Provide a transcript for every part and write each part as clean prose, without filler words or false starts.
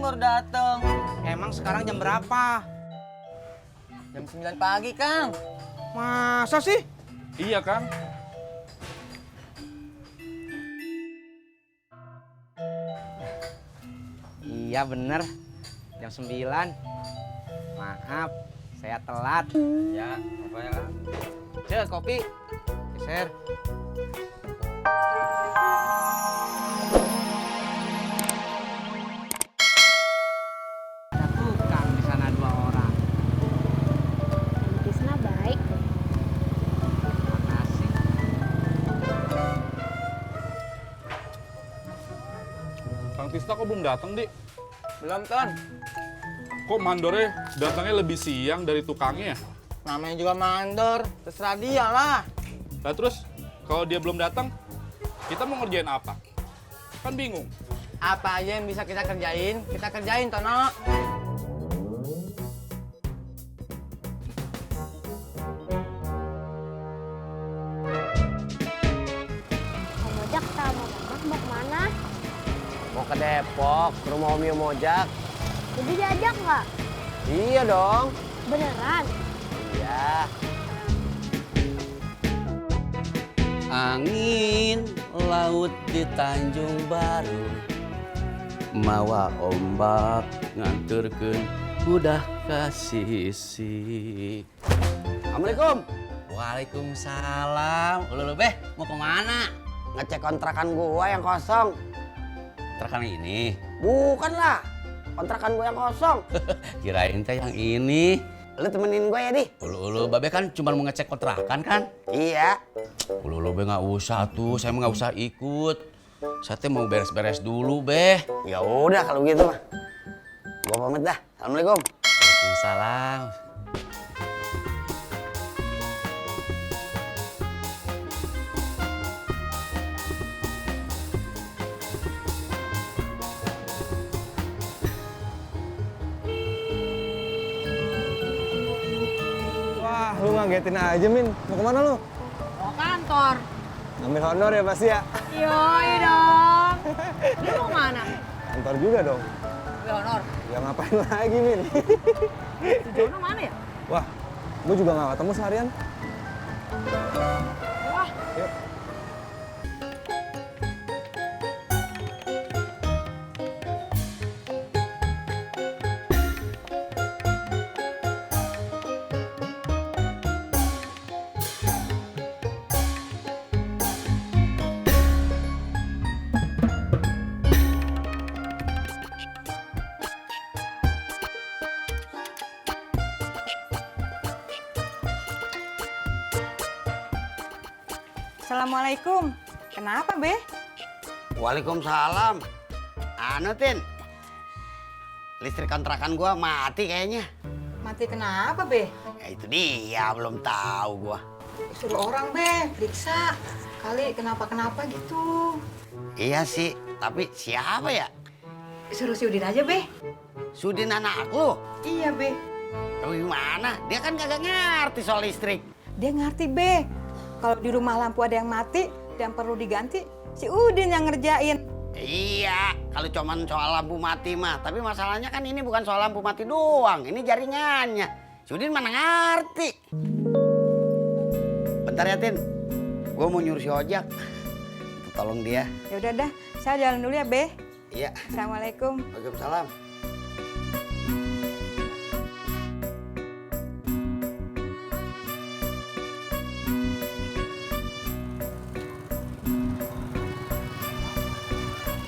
baru dateng. Emang sekarang jam berapa? Jam 9 pagi, Kang. Masa sih? Iya, Kang. Iya bener, jam 9. Maaf, saya telat. Ya, apa ya, Kang? Cek, kopi. Geser. Ada tukang di sana 2 orang. Tisna baik deh. Makasih. Kang Tisna kok belum datang, Dik? Belum, Ton. Kok mandornya datangnya lebih siang dari tukangnya ya? Namanya juga mandor. Terserah dia lah. Nah terus, kalau dia belum datang, kita mau ngerjain apa? Kan bingung. Apa aja yang bisa kita kerjain, Tono. Om Ojak sama Mama mau kemana? Mau ke Depok, ke rumah Om Om Ojak. Jadi diajak nggak? Iya dong. Beneran? Iya. Angin laut di Tanjung Baru, mawa ombak nganturkeun budak ka sisi. Assalamualaikum. Waalaikumsalam. Ulu beh, mau kemana? Ngecek kontrakan gua yang kosong. Kontrakan ini. Bukan lah. Kontrakan gua yang kosong. Kirain teh yang ini. Lu temenin gua ya, Di? Ulu babe kan cuma mau ngecek kontrakan kan? Iya. Ulu be nggak usah tuh, saya mah nggak usah ikut. Saya teh mau beres-beres dulu beh. Ya udah kalau gitu mah. Gua pamit dah. Assalamualaikum. Waalaikumsalam. Wah, lu ngagetin aja, Min. Mau kemana lu? Mau kantor. Ngambil honor ya pasti ya? Yoi dong. Lu mau kemana? Kantor juga dong. Ambil honor. Ya ngapain lagi, Min? Si Jono mana ya? Wah, gua juga nggak ketemu seharian. Wah, Yuk. Assalamualaikum. Kenapa, Be? Waalaikumsalam. Anu, Tin. Listrik kontrakan gua mati kayaknya. Mati kenapa, Be? Ya itu dia, belum tahu gua. Suruh orang, Be, periksa. Kali kenapa-kenapa gitu. Iya sih, tapi siapa ya? Suruh si Udin aja, Be. Sudin anak lu? Iya, Be. Tapi gimana? Dia kan kagak ngerti soal listrik. Dia ngerti, Be. Kalau di rumah lampu ada yang mati dan perlu diganti, si Udin yang ngerjain. Iya, kalau cuman soal lampu mati mah. Tapi masalahnya kan ini bukan soal lampu mati doang. Ini jaringannya. Sudin mana ngerti. Bentar ya, Tin. Gue mau nyuruh si Ojak. Tolong dia. Ya udah dah, saya jalan dulu ya, Be. Iya. Assalamualaikum. Waalaikumsalam.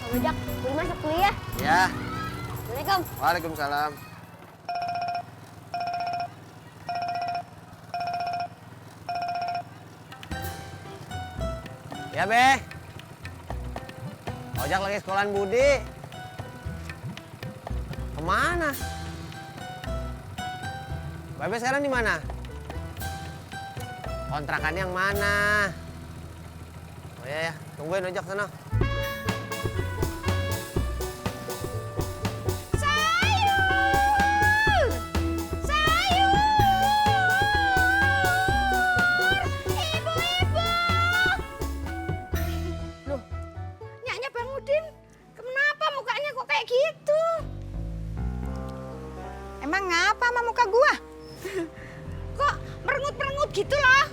Om Ojak, boleh masuk dulu ya? Ya. Assalamualaikum. Waalaikumsalam. Ya, Be. Ojak lagi sekolahan Budi. Kemana? Bebe sekarang di mana? Kontrakannya yang mana? Oh iya ya, tungguin Ojak sana. gitu loh.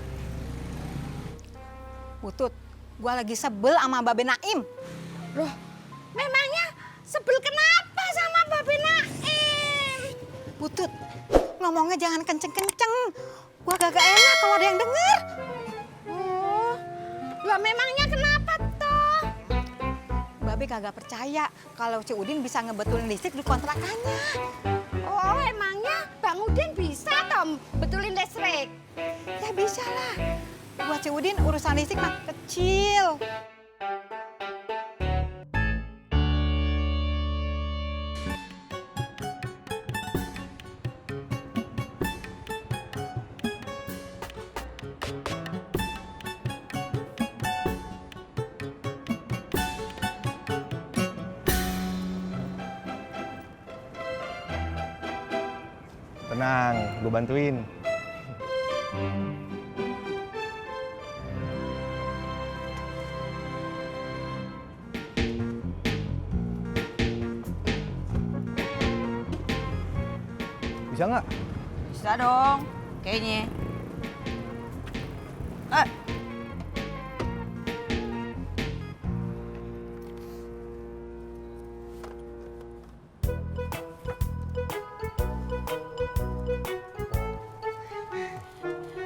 Putut, gua lagi sebel sama Babe Naim. Loh, memangnya sebel kenapa sama Babe Naim? Putut, ngomongnya jangan kenceng-kenceng. Gua kagak enak kalau ada yang denger. Oh, lah memangnya kenapa toh? Babe kagak percaya kalau si Udin bisa ngebetulin listrik di kontrakannya. Oh, emangnya Bang Udin bisa toh betulin listrik? Ya bisa lah. Buat si Udin urusan listrik mah kecil. Tenang, gue bantuin. Bisa nggak? Bisa dong, kayaknya.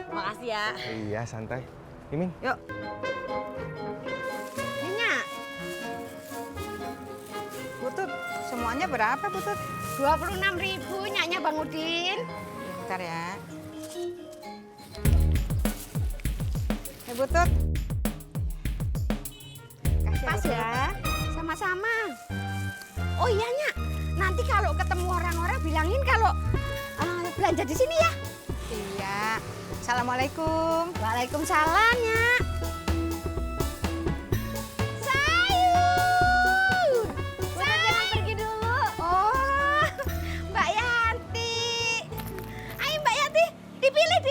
Makasih ya. Iya, santai. Mimin. Yuk. Nyak, Putut, semuanya berapa Putut? 26.000 nyaknya Bang Udin. Bentar ya. Putut. Kasih Pas ya. Sama-sama. Oh iya Nyak, nanti kalau ketemu orang-orang bilangin kalau belanja di sini ya. Iya. Assalamualaikum. Waalaikumsalam Nyak. Sayur. Sayur. Jangan pergi dulu. Oh, Mbak Yanti. Ayo Mbak Yanti, dipilih.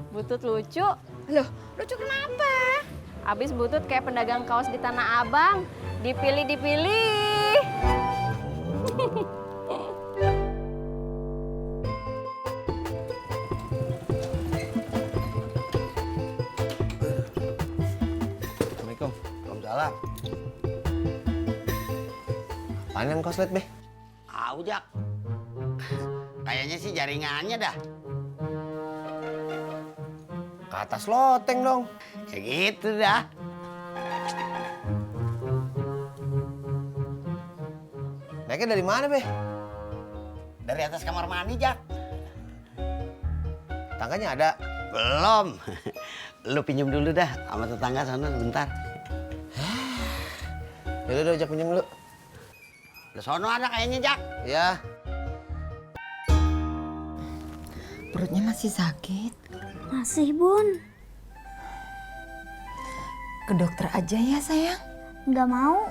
Butut lucu. Loh, lucu kenapa? Abis Butut kayak pedagang kaos di Tanah Abang. Dipilih. Assalamualaikum. Waalaikumsalam. Apaan yang koslet, Be? Ujak. Kayaknya sih jaringannya dah. Ke atas loteng dong. Ya gitu dah. Naiknya dari mana, Be? Dari atas kamar mandi, Jak. Tangganya ada. Belum. Lu pinjem dulu dah sama tetangga sana sebentar. Udah, Jak pinjem dulu. Di sono ada kayaknya, Jak. Ya. Perutnya masih sakit. Masih, Bun. Ke dokter aja ya sayang. Nggak mau.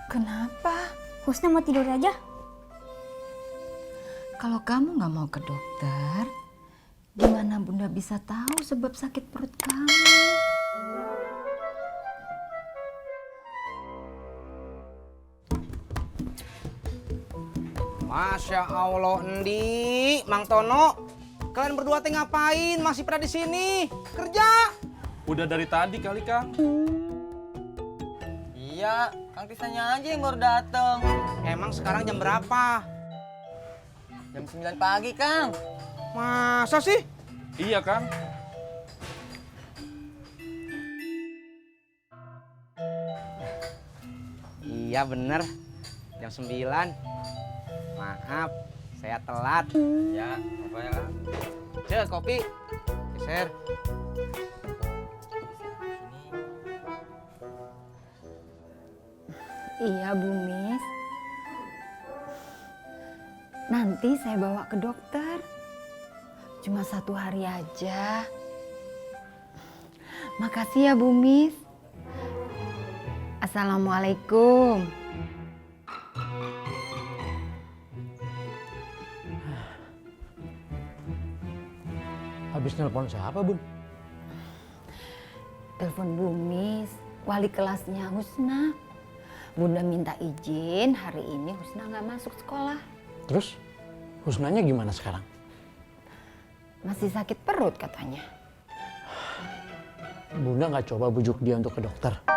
Kenapa? Husna mau tidur aja. Kalau kamu nggak mau ke dokter, gimana Bunda bisa tahu sebab sakit perut kamu? Masya Allah, Endi, Mang Tono. Kalian berdua teh ngapain? Masih pada di sini? Kerja. Udah dari tadi kali, Kang. Iya, Kang Tisnanya aja yang baru dateng. Emang sekarang jam berapa? Jam 9 pagi, Kang. Masa sih? Iya, Kang. Iya bener, jam 9. Maaf, saya telat. Ya, apa ya, Kang? Cek, kopi. Geser. Iya Bu Mis. Nanti saya bawa ke dokter. Cuma 1 hari aja. Makasih ya Bu Mis. Assalamualaikum. Habis nelpon siapa, Bun? Telepon Bu Mis, wali kelasnya Husna. Bunda minta izin hari ini Husna nggak masuk sekolah. Terus, Husnanya gimana sekarang? Masih sakit perut katanya. Bunda nggak coba bujuk dia untuk ke dokter?